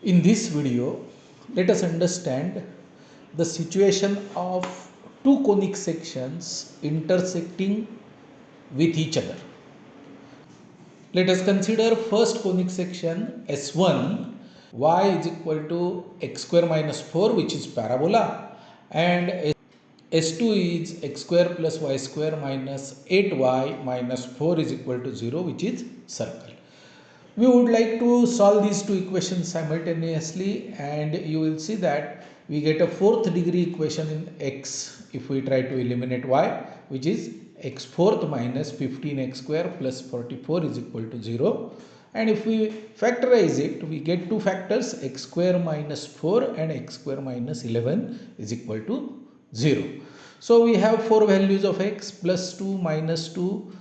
In this video, let us understand the situation of two conic sections intersecting with each other. Let us consider first conic section S1, y is equal to x square minus 4, which is parabola, and S2 is x square plus y square minus 8y minus 4 is equal to 0, which is circle. We would like to solve these two equations simultaneously, and you will see that we get a fourth degree equation in x if we try to eliminate y, which is x fourth minus 15x square plus 44 is equal to 0. And if we factorize it, we get two factors, x square minus 4 and x square minus 11 is equal to 0. So we have four values of x, plus 2, minus 2,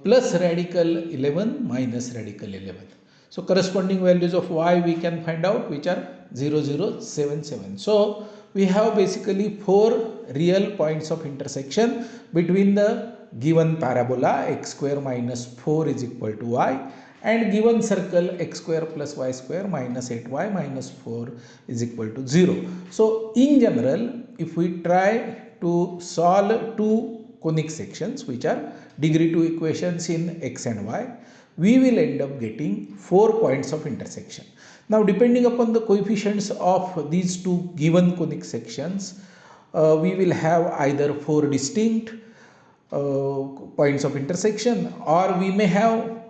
plus radical 11 minus radical 11. So corresponding values of y we can find out, which are 0, 0, 7, 7. So we have basically four real points of intersection between the given parabola x square minus 4 is equal to y and given circle x square plus y square minus 8y minus 4 is equal to 0. So in general, if we try to solve two conic sections which are degree 2 equations in x and y, we will end up getting 4 points of intersection. Now depending upon the coefficients of these two given conic sections, we will have either 4 distinct points of intersection, or we may have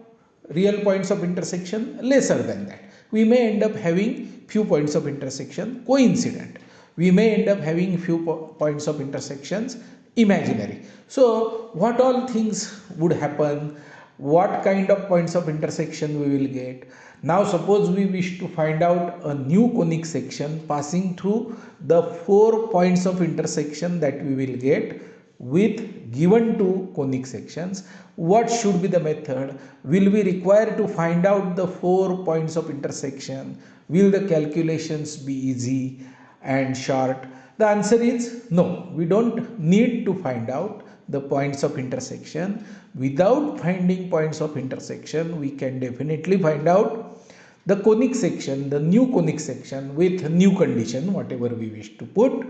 real points of intersection lesser than that. We may end up having few points of intersection coincident. We may end up having few points of intersections imaginary. So what all things would happen, what kind of points of intersection we will get. Now suppose we wish to find out a new conic section passing through the 4 points of intersection that we will get with given two conic sections. What should be the method? Will we require to find out the 4 points of intersection? Will the calculations be easy and short? The answer is no. We don't need to find out the points of intersection. Without finding points of intersection, we can definitely find out the conic section, the new conic section with new condition, whatever we wish to put,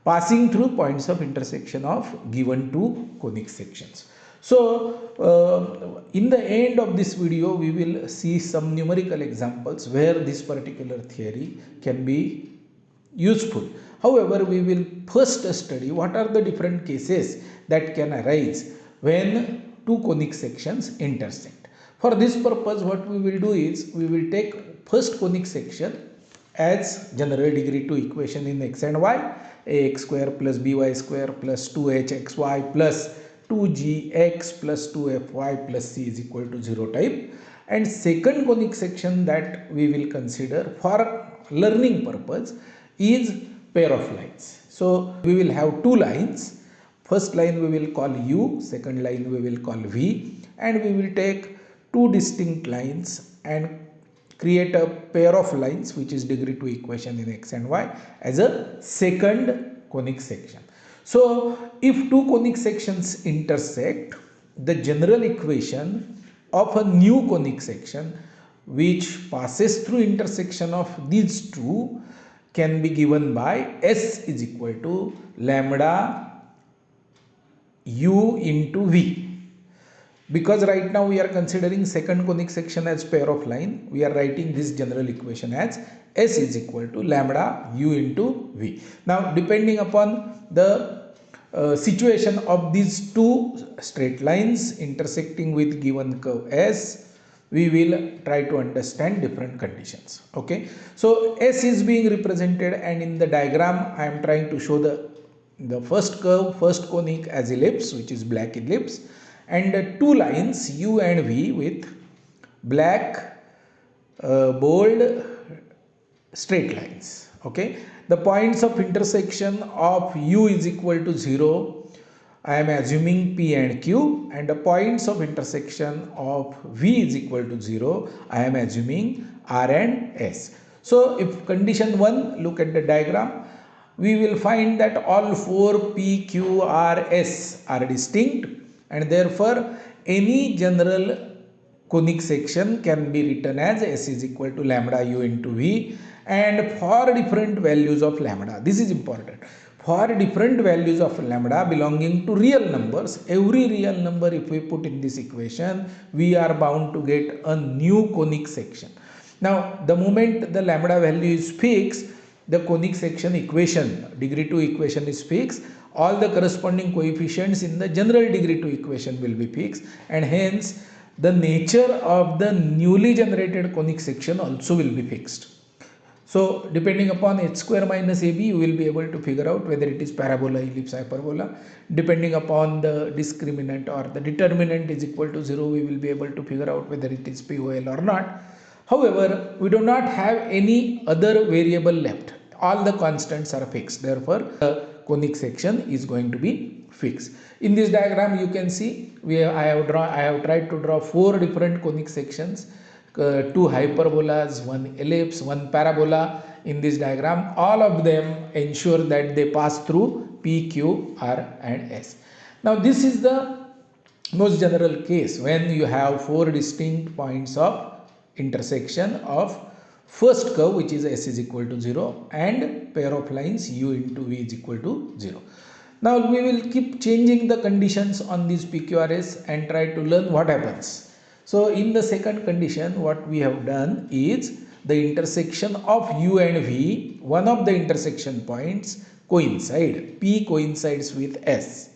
passing through points of intersection of given two conic sections. So in the end of this video, we will see some numerical examples where this particular theory can be useful. However, we will first study what are the different cases that can arise when two conic sections intersect. For this purpose, what we will do is we will take first conic section as general degree 2 equation in x and y, ax square plus by square plus 2hxy plus 2gx plus 2fy plus c is equal to 0 type. And second conic section that we will consider for learning purpose is pair of lines. So we will have two lines. First line we will call u, second line we will call v, and we will take two distinct lines and create a pair of lines which is degree 2 equation in x and y as a second conic section. So if two conic sections intersect, the general equation of a new conic section which passes through intersection of these two can be given by S is equal to lambda u into v. Because right now we are considering second conic section as pair of line, we are writing this general equation as S is equal to lambda u into v. Now depending upon the situation of these two straight lines intersecting with given curve S, we will try to understand different conditions. Okay, so S is being represented, and in the diagram I am trying to show the first curve, first conic as ellipse, which is black ellipse, and two lines u and v with black bold straight lines. Okay, the points of intersection of u is equal to 0. I am assuming P and Q, and the points of intersection of V is equal to 0. I am assuming R and S. So if condition 1, look at the diagram, we will find that all four P, Q, R, S are distinct, and therefore any general conic section can be written as S is equal to lambda u into V, and for different values of lambda, this is important, for different values of lambda belonging to real numbers, every real number if we put in this equation, we are bound to get a new conic section. Now the moment the lambda value is fixed, the conic section equation, degree 2 equation is fixed, all the corresponding coefficients in the general degree 2 equation will be fixed, and hence the nature of the newly generated conic section also will be fixed. So depending upon h square minus ab, you will be able to figure out whether it is parabola, ellipse, hyperbola. Depending upon the discriminant or the determinant is equal to 0, we will be able to figure out whether it is POL or not. However, we do not have any other variable left. All the constants are fixed. Therefore, the conic section is going to be fixed. In this diagram, you can see I have tried to draw 4 different conic sections, 2 hyperbolas, 1 ellipse, 1 parabola in this diagram. All of them ensure that they pass through P, Q, R and S. Now this is the most general case when you have 4 distinct points of intersection of first curve, which is S is equal to 0, and pair of lines U into V is equal to 0. Now we will keep changing the conditions on these PQRS and try to learn what happens. So in the second condition, what we have done is the intersection of U and V, one of the intersection points coincide, P coincides with S,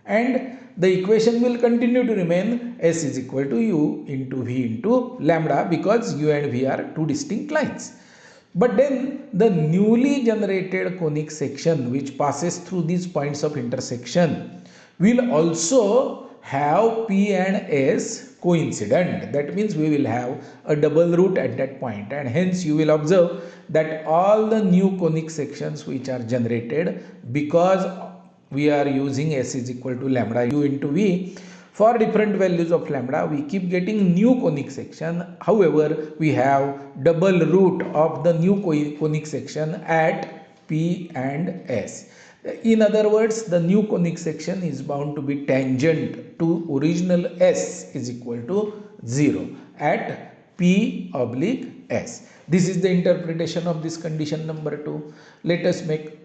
and the equation will continue to remain S is equal to U into V into lambda, because U and V are 2 distinct lines. But then the newly generated conic section which passes through these points of intersection will also have P and S coincident. That means we will have a double root at that point, and hence you will observe that all the new conic sections which are generated, because we are using S is equal to lambda U into V, for different values of lambda we keep getting new conic section. However, we have double root of the new conic section at P and S. In other words, the new conic section is bound to be tangent to original S is equal to 0 at P oblique S. This is the interpretation of this condition number 2. Let us make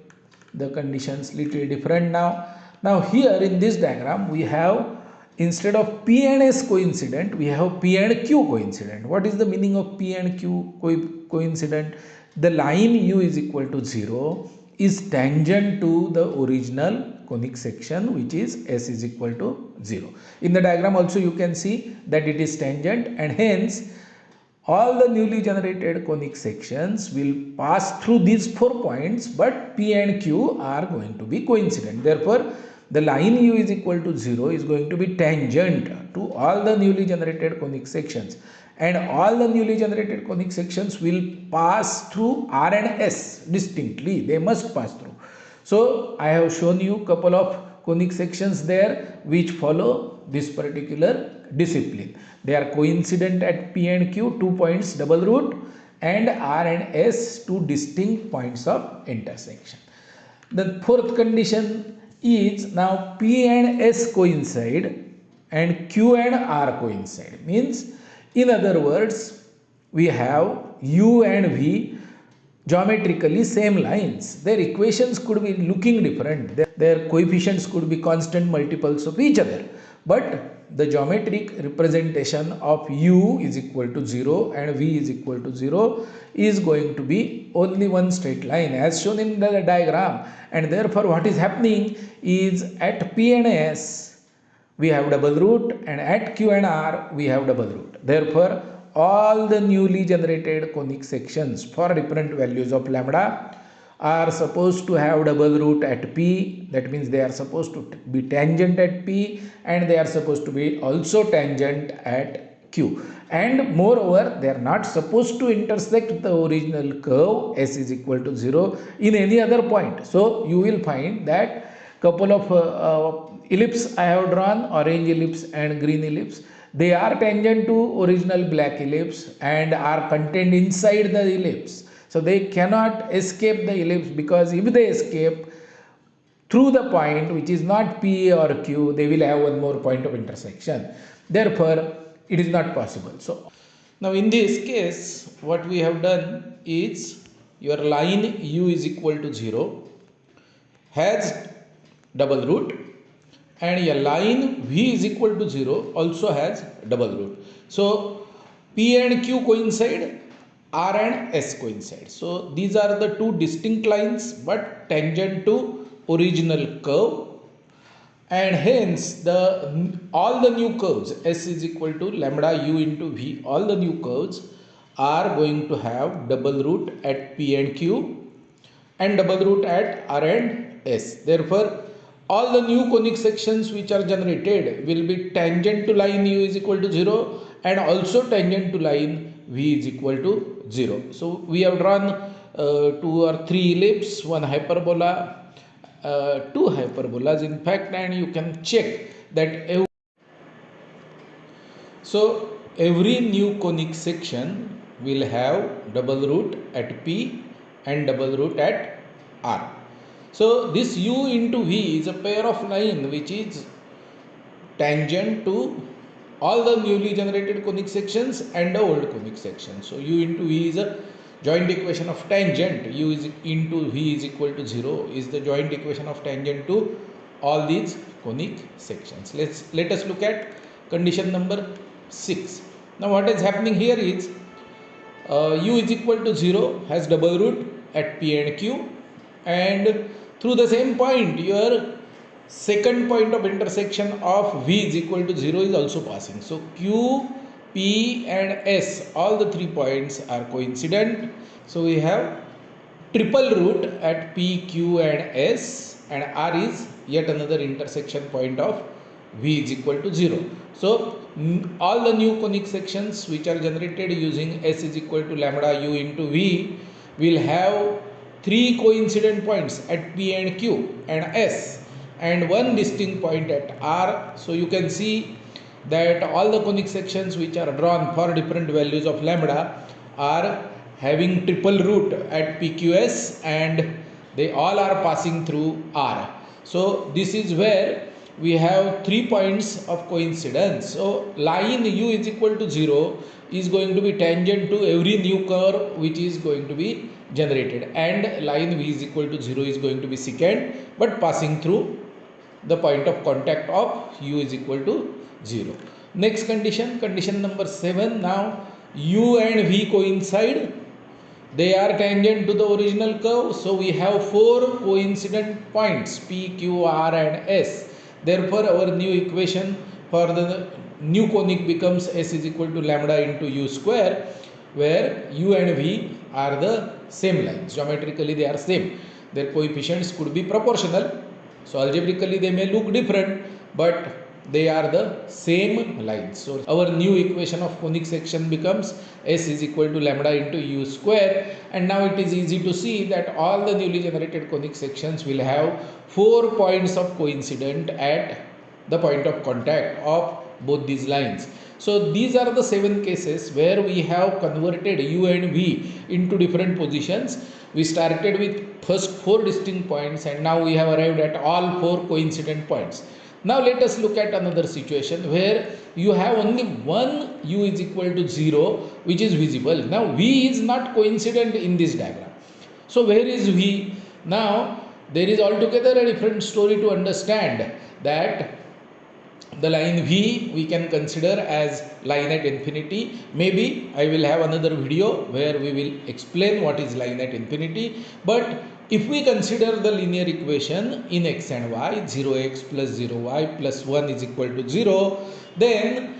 the conditions little different now. Now here in this diagram we have, instead of P and S coincident, we have P and Q coincident. What is the meaning of P and Q coincident? The line U is equal to 0 is tangent to the original conic section, which is S is equal to 0. In the diagram also you can see that it is tangent, and hence all the newly generated conic sections will pass through these 4 points, but P and Q are going to be coincident. Therefore, the line U is equal to 0 is going to be tangent to all the newly generated conic sections, and all the newly generated conic sections will pass through R and S distinctly. They must pass through. So I have shown you couple of conic sections there which follow this particular discipline. They are coincident at P and Q, 2 points double root, and R and S, 2 distinct points of intersection. The fourth condition is, now P and S coincide and Q and R coincide. Means, in other words, we have U and V geometrically same lines. Their equations could be looking different. Their coefficients could be constant multiples of each other. But the geometric representation of U is equal to 0 and V is equal to 0 is going to be only one straight line as shown in the diagram. And therefore what is happening is, at P and S we have double root, and at Q and R we have double root. Therefore all the newly generated conic sections for different values of lambda are supposed to have double root at P. That means they are supposed to be tangent at P, and they are supposed to be also tangent at Q. And moreover, they are not supposed to intersect the original curve S is equal to 0 in any other point. So you will find that couple of ellipse I have drawn, orange ellipse and green ellipse. They are tangent to original black ellipse and are contained inside the ellipse. So they cannot escape the ellipse, because if they escape through the point which is not P or Q, they will have one more point of intersection. Therefore, it is not possible. So now in this case, what we have done is your line u is equal to 0 has double root, and a line v is equal to 0 also has double root. So p and q coincide, r and s coincide. So these are the two distinct lines but tangent to original curve, and hence the all the new curves s is equal to lambda u into v, all the new curves are going to have double root at p and q and double root at r and s. Therefore all the new conic sections which are generated will be tangent to line u is equal to 0 and also tangent to line v is equal to 0. So we have drawn 2 or 3 ellipse, one hyperbola, 2 hyperbolas in fact, and you can check that every new conic section will have double root at p and double root at r. So this u into v is a pair of line which is tangent to all the newly generated conic sections and the old conic section. So u into v is a joint equation of tangent. U is into v is equal to 0 is the joint equation of tangent to all these conic sections. Let us look at condition number 6. Now what is happening here is u is equal to 0 has double root at p and q, and through the same point your second point of intersection of v is equal to 0 is also passing. So q, p and s, all the 3 points are coincident. So we have triple root at p, q and s, and r is yet another intersection point of v is equal to 0. So all the new conic sections which are generated using s is equal to lambda u into v will have 3 coincident points at p and q and s and one distinct point at r. So you can see that all the conic sections which are drawn for different values of lambda are having triple root at pqs and they all are passing through r. So this is where we have 3 points of coincidence. So line u is equal to 0 is going to be tangent to every new curve which is going to be generated, and line v is equal to 0 is going to be secant but passing through the point of contact of u is equal to 0. Next condition, condition number 7. Now u and v coincide, they are tangent to the original curve. So we have 4 coincident points p, q, r and s. Therefore our new equation for the new conic becomes s is equal to lambda into u square, where u and v are the same lines. Geometrically they are same. Their coefficients could be proportional. So algebraically they may look different, but they are the same lines. So our new equation of conic section becomes s is equal to lambda into u square, and now it is easy to see that all the newly generated conic sections will have 4 points of coincident at the point of contact of both these lines. So these are the 7 cases where we have converted u and v into different positions. We started with first 4 distinct points and now we have arrived at all 4 coincident points. Now let us look at another situation where you have only one u is equal to 0 which is visible. Now v is not coincident in this diagram. So where is v? Now there is altogether a different story to understand that the line v we can consider as line at infinity. Maybe I will have another video where we will explain what is line at infinity, but if we consider the linear equation in x and y, 0x plus 0y plus 1 is equal to 0, then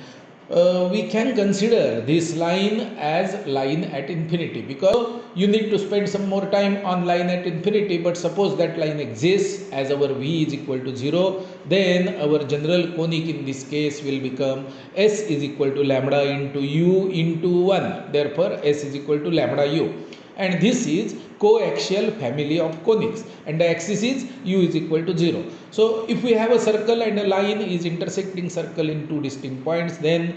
we can consider this line as line at infinity, because you need to spend some more time on line at infinity. But suppose that line exists as our v is equal to 0, then our general conic in this case will become s is equal to lambda into u into 1. Therefore s is equal to lambda u, and this is coaxial family of conics, and the axis is u is equal to 0. So if we have a circle and a line is intersecting circle in 2 distinct points, then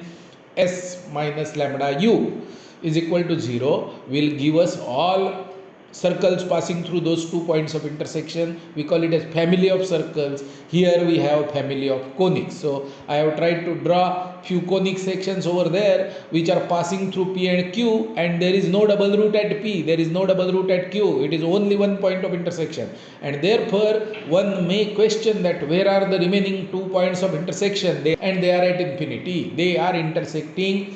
s minus lambda u is equal to 0 will give us all circles passing through those 2 points of intersection. We call it as family of circles. Here we have family of conics. So I have tried to draw few conic sections over there which are passing through P and Q, and there is no double root at P, there is no double root at Q, it is only one point of intersection, and therefore one may question that where are the remaining 2 points of intersection, and they are at infinity, they are intersecting,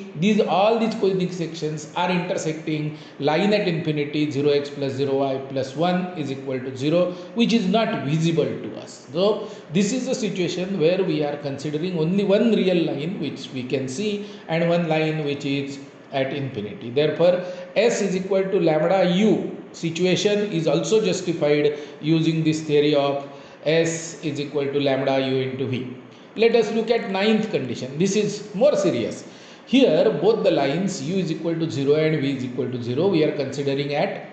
all these conic sections are intersecting line at infinity 0x plus 0y plus 1 is equal to 0, which is not visible to us. So this is a situation where we are considering only one real line which we can see and one line which is at infinity. Therefore S is equal to lambda u situation is also justified using this theory of S is equal to lambda u into V. Let us look at ninth condition. This is more serious. Here both the lines u is equal to 0 and v is equal to 0 we are considering at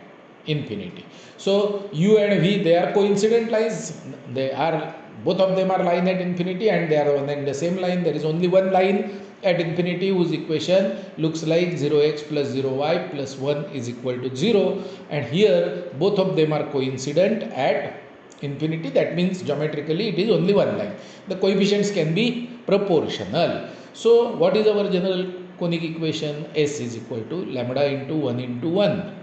infinity. So u and v, they are coincident lines, they are, both of them are line at infinity and they are in the same line. There is only one line at infinity whose equation looks like 0x plus 0y plus 1 is equal to 0, and here both of them are coincident at infinity. That means geometrically it is only one line. The coefficients can be proportional. So what is our general conic equation? S is equal to lambda into 1 into 1.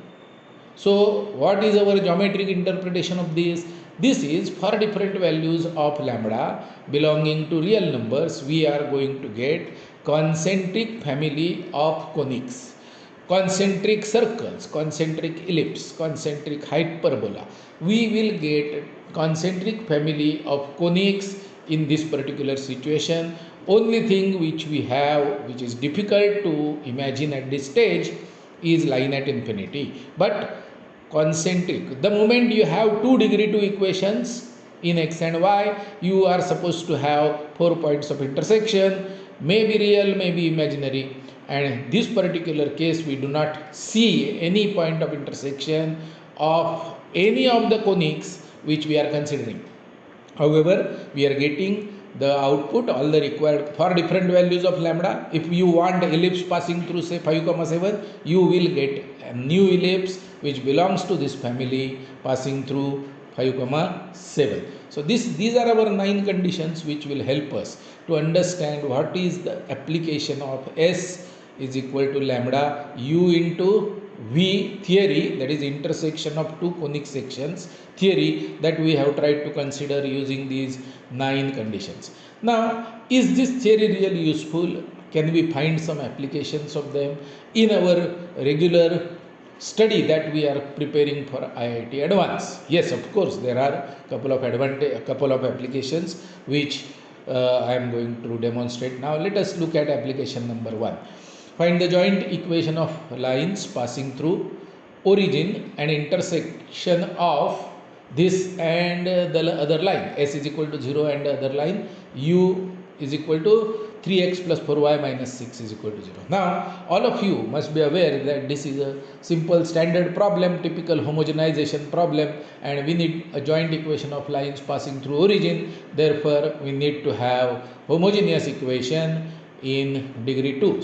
So what is our geometric interpretation of this? This is for different values of lambda belonging to real numbers, we are going to get concentric family of conics, concentric circles, concentric ellipse, concentric hyperbola. We will get concentric family of conics in this particular situation. Only thing which we have, which is difficult to imagine at this stage, is line at infinity. But concentric, the moment you have 2 degree 2 equations in x and y, you are supposed to have 4 points of intersection, may be real, may be imaginary, and in this particular case we do not see any point of intersection of any of the conics which we are considering. However, we are getting the output, all the required for different values of lambda. If you want ellipse passing through say 5,7, you will get a new ellipse which belongs to this family passing through 5,7. So these are our 9 conditions which will help us to understand what is the application of S is equal to lambda u into V theory, that is intersection of 2 conic sections theory, that we have tried to consider using these 9 conditions. Now, is this theory really useful? Can we find some applications of them in our regular study that we are preparing for IIT Advanced? Yes, of course, there are a couple of applications which I am going to demonstrate now. Let us look at application number 1. Find the joint equation of lines passing through origin and intersection of this and the other line. S is equal to 0 and the other line u is equal to 3x plus 4y minus 6 is equal to 0. Now all of you must be aware that this is a simple standard problem, typical homogenization problem, and we need a joint equation of lines passing through origin. Therefore we need to have homogeneous equation in degree 2.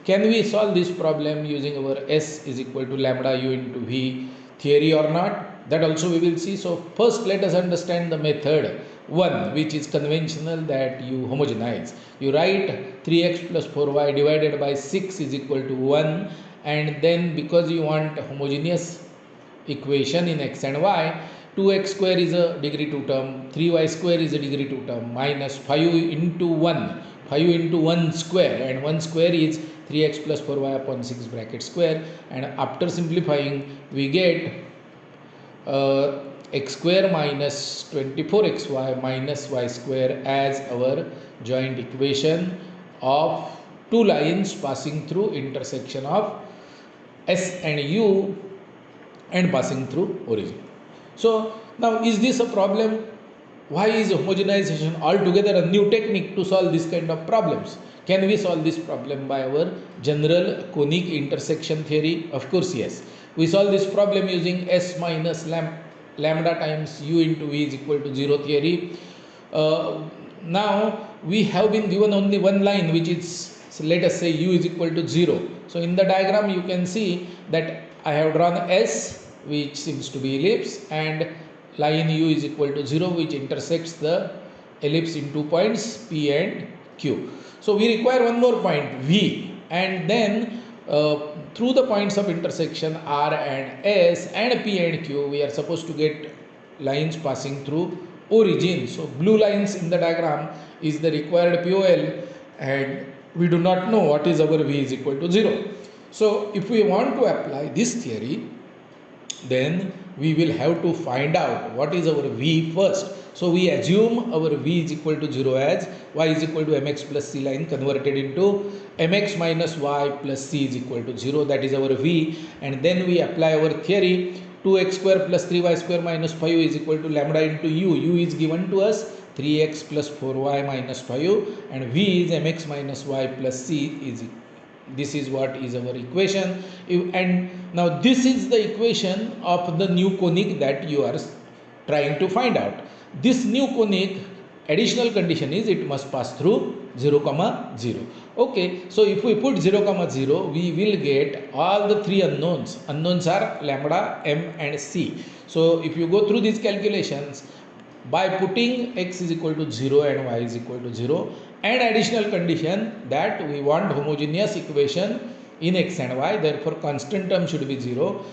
Can we solve this problem using our S is equal to lambda u into V theory or not? That also we will see. So first let us understand the method 1, which is conventional, that you homogenize. You write 3x plus 4y divided by 6 is equal to 1, and then because you want a homogeneous equation in x and y, 2x square is a degree 2 term, 3y square is a degree 2 term, minus 5 into 1, 5 into 1 square, and 1 square is 3x plus 4y upon 6 bracket square, and after simplifying we get x square minus 24xy minus y square as our joint equation of 2 lines passing through intersection of S and U and passing through origin. So now, is this a problem? Why is homogenization altogether a new technique to solve this kind of problems? Can we solve this problem by our general conic intersection theory? Of course, yes. We solve this problem using S minus lambda times u into v is equal to 0 theory. Now we have been given only one line, which is, so let us say u is equal to 0. So in the diagram you can see that I have drawn S, which seems to be ellipse, and line u is equal to 0, which intersects the ellipse in 2 points P and Q. So we require one more point V, and then through the points of intersection R and S and P and Q, we are supposed to get lines passing through origin. So blue lines in the diagram is the required POL, and we do not know what is our V is equal to 0. So if we want to apply this theory, then we will have to find out what is our V first. So we assume our V is equal to 0 as y is equal to mx plus c line converted into mx minus y plus c is equal to 0. That is our V, and then we apply our theory. 2x square plus 3y square minus 5 is equal to lambda into u. U is given to us 3x plus 4y minus 5, and V is mx minus y plus c is equal. This is what is our equation. And now this is the equation of the new conic that you are trying to find out. This new conic, additional condition is it must pass through 0 comma 0. Okay, so if we put 0 comma 0, we will get all the three unknowns. Unknowns are lambda, m and c. So if you go through these calculations, by putting x is equal to 0 and y is equal to 0, and additional condition that we want homogeneous equation in x and y, therefore constant term should be 0,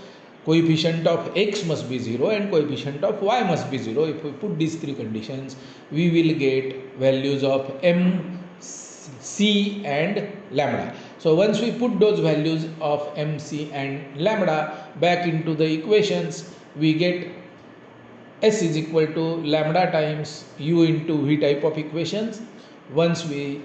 coefficient of x must be 0 and coefficient of y must be 0. If we put these three conditions, we will get values of m, c and lambda. So once we put those values of m, c and lambda back into the equations, we get S is equal to lambda times u into v type of equations. Once we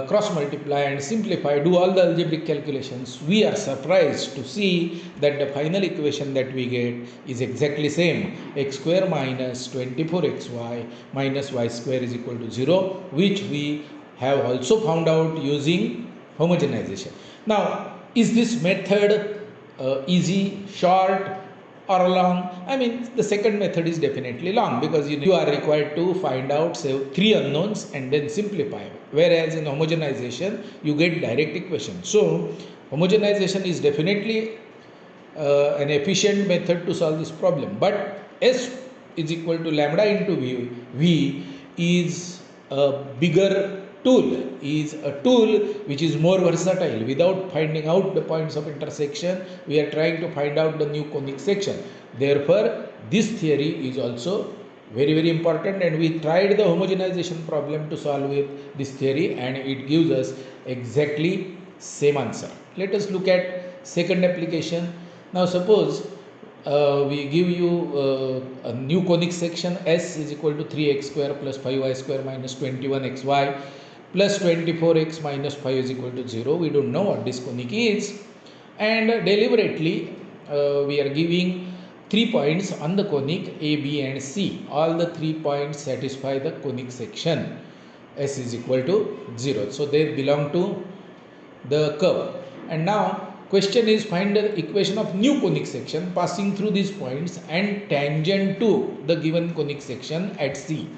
cross multiply and simplify, do all the algebraic calculations, we are surprised to see that the final equation that we get is exactly same: x square minus 24xy minus y square is equal to 0, which we have also found out using homogenization. Now, is this method easy, short, or long? I mean, the second method is definitely long, because you are required to find out, say, three unknowns and then simplify. Whereas in homogenization, you get direct equation. So homogenization is definitely an efficient method to solve this problem. But S is equal to lambda into V is a bigger tool, is a tool which is more versatile. Without finding out the points of intersection, we are trying to find out the new conic section. Therefore, this theory is also very, very important, and we tried the homogenization problem to solve with this theory, and it gives us exactly same answer. Let us look at second application. Now suppose we give you a new conic section. S is equal to 3x square plus 5y square minus 21xy plus 24x minus 5 is equal to 0. We don't know what this conic is, and deliberately we are giving 3 points on the conic A, B and C. All the 3 points satisfy the conic section. S is equal to 0. So they belong to the curve. And now question is, find the equation of new conic section passing through these points and tangent to the given conic section at C.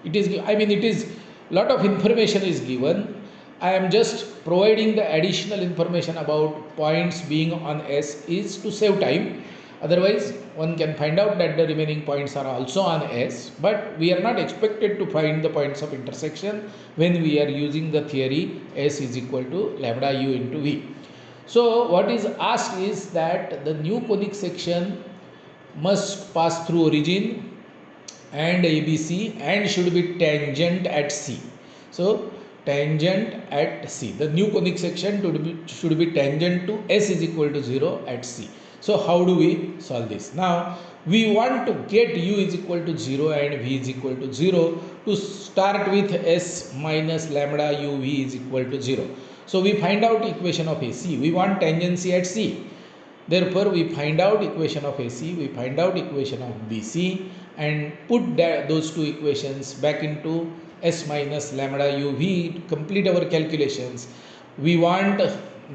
It is lot of information is given. I am just providing the additional information about points being on S is to save time. Otherwise, one can find out that the remaining points are also on S, but we are not expected to find the points of intersection when we are using the theory S is equal to lambda u into V. So what is asked is that the new conic section must pass through origin and ABC and should be tangent at C. So tangent at C. The new conic section should be tangent to S is equal to 0 at C. So how do we solve this? Now we want to get u is equal to 0 and v is equal to 0. To start with, S minus lambda u v is equal to 0. So we find out equation of AC. We want tangency at C. Therefore, we find out equation of AC, we find out equation of BC, and put those two equations back into S minus lambda u v to complete our calculations. We want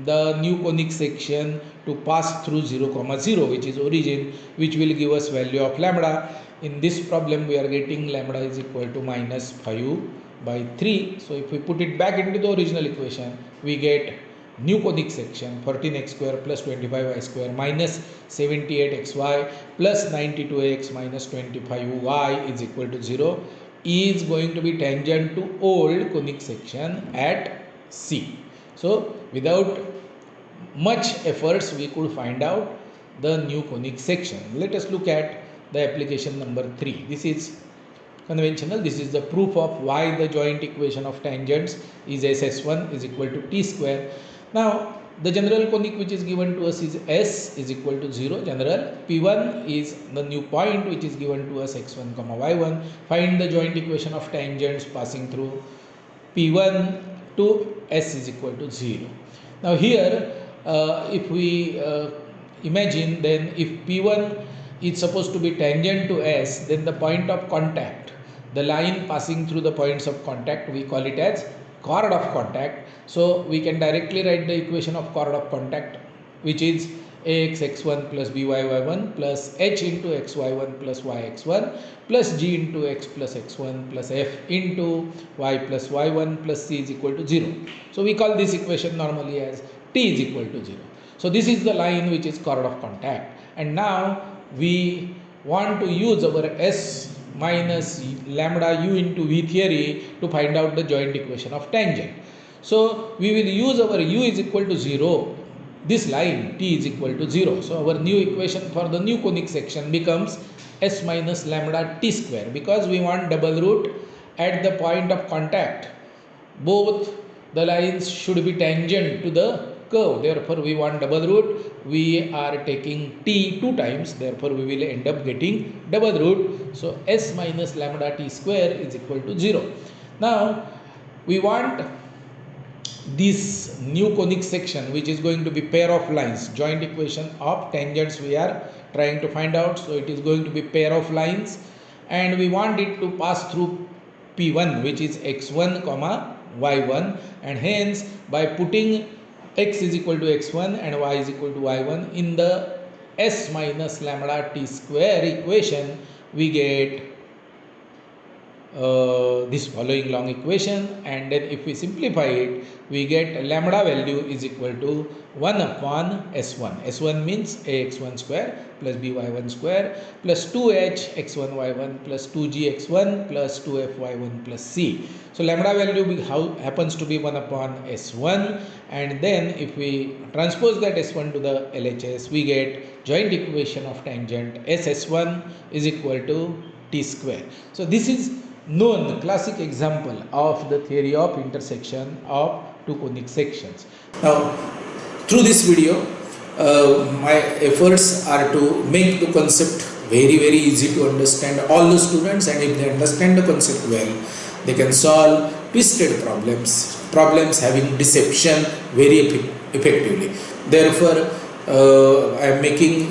the new conic section to pass through 0 comma 0, which is origin, which will give us value of lambda. In this problem, we are getting lambda is equal to minus 5 by 3. So if we put it back into the original equation, we get new conic section 14x square plus 25y square minus 78xy plus 92x minus 25y is equal to 0. is going to be tangent to old conic section at C. So without much efforts we could find out the new conic section. Let us look at the application number 3. This is conventional. This is the proof of why the joint equation of tangents is ss1 is equal to t square. Now the general conic which is given to us is s is equal to 0 general. P1 is the new point which is given to us x1 comma y1. Find the joint equation of tangents passing through P1 to s is equal to 0. Now here if we imagine, then if P1 is supposed to be tangent to s, then the point of contact, the line passing through the points of contact, we call it as chord of contact. So we can directly write the equation of chord of contact, which is ax x1 plus by y1 plus h into xy1 plus yx1 plus g into x plus x1 plus f into y plus y1 plus c is equal to 0. So we call this equation normally as t is equal to 0. So this is the line which is chord of contact, and now we want to use our s minus lambda u into v theory to find out the joint equation of tangent. So we will use our u is equal to 0, this line t is equal to 0. So our new equation for the new conic section becomes s minus lambda t square, because we want double root at the point of contact. Both the lines should be tangent to the curve, therefore we want double root. We are taking t 2 times, therefore we will end up getting double root. So s minus lambda t square is equal to 0. Now we want this new conic section which is going to be pair of lines, joint equation of tangents we are trying to find out. So it is going to be pair of lines, and we want it to pass through P1 which is x1 comma y1, and hence by putting x is equal to x1 and y is equal to y1 in the s minus lambda t square equation, we get this following long equation, and then if we simplify it, we get lambda value is equal to 1 upon s1. s1 means ax1 square plus by1 square plus 2h x1 y1 plus 2g x1 plus 2f y1 plus c. So lambda value happens to be 1 upon s1, and then if we transpose that s1 to the LHS, we get joint equation of tangent ss1 is equal to t square. So this is known classic example of the theory of intersection of two conic sections. Now through this video my efforts are to make the concept very easy to understand all the students, and if they understand the concept well, they can solve twisted problems having deception very effectively. Therefore I am making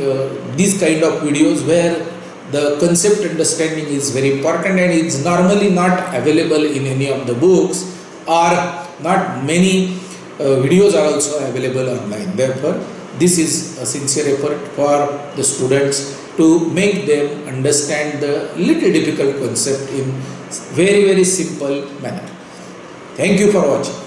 these kind of videos where the concept understanding is very important, and it's normally not available in any of the books, or not many videos are also available online. Therefore this is a sincere effort for the students to make them understand the little difficult concept in very simple manner. Thank you for watching.